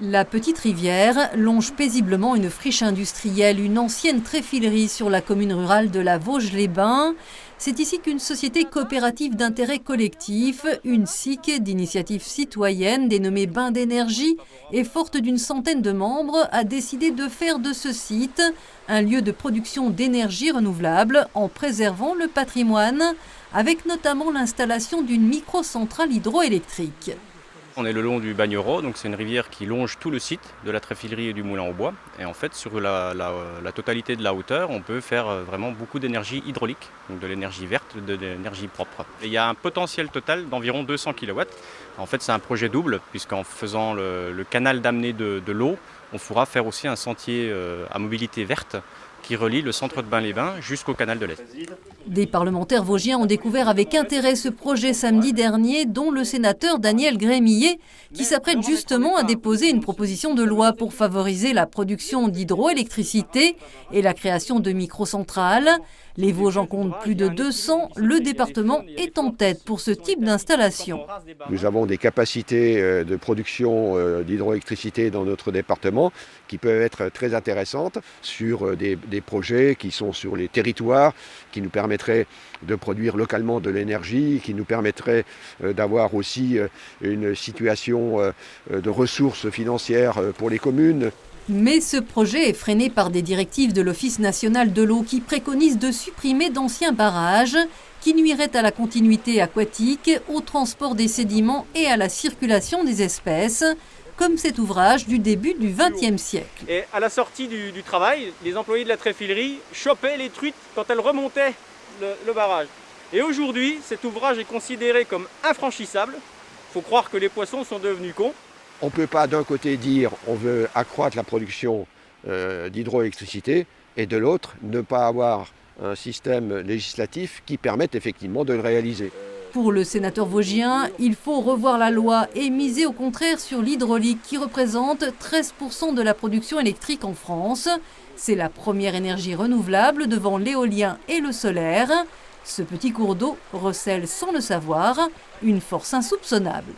La petite rivière longe paisiblement une friche industrielle, une ancienne tréfilerie sur la commune rurale de la Vosges-les-Bains. C'est ici qu'une société coopérative d'intérêt collectif, une SIC d'initiative citoyenne dénommée Bains d'énergie et forte d'une centaine de membres, a décidé de faire de ce site un lieu de production d'énergie renouvelable en préservant le patrimoine, avec notamment l'installation d'une microcentrale hydroélectrique. On est le long du Bagnereau, donc c'est une rivière qui longe tout le site de la tréfilerie et du moulin au bois. Et en fait, sur la totalité de la hauteur, on peut faire vraiment beaucoup d'énergie hydraulique, donc de l'énergie verte, de l'énergie propre. Et il y a un potentiel total d'environ 200 kW. En fait, c'est un projet double, puisqu'en faisant le canal d'amener de l'eau, on pourra faire aussi un sentier à mobilité verte qui relie le centre de Bains-les-Bains jusqu'au canal de l'Est. Des parlementaires vosgiens ont découvert avec intérêt ce projet samedi dernier, dont le sénateur Daniel Grémillet, qui s'apprête justement à déposer une proposition de loi pour favoriser la production d'hydroélectricité et la création de microcentrales. Les Vosges en comptent plus de 200, le département est en tête pour ce type d'installation. Nous avons des capacités de production d'hydroélectricité dans notre département qui peuvent être très intéressantes sur des projets qui sont sur les territoires, qui nous permettraient de produire localement de l'énergie, qui nous permettraient d'avoir aussi une situation de ressources financières pour les communes. Mais ce projet est freiné par des directives de l'Office national de l'eau qui préconisent de supprimer d'anciens barrages qui nuiraient à la continuité aquatique, au transport des sédiments et à la circulation des espèces, comme cet ouvrage du début du XXe siècle. Et à la sortie du travail, les employés de la tréfilerie chopaient les truites quand elles remontaient le barrage. Et aujourd'hui, cet ouvrage est considéré comme infranchissable. Il faut croire que les poissons sont devenus cons. On ne peut pas d'un côté dire on veut accroître la production d'hydroélectricité et de l'autre ne pas avoir un système législatif qui permette effectivement de le réaliser. Pour le sénateur vosgien, il faut revoir la loi et miser au contraire sur l'hydraulique qui représente 13% de la production électrique en France. C'est la première énergie renouvelable devant l'éolien et le solaire. Ce petit cours d'eau recèle sans le savoir une force insoupçonnable.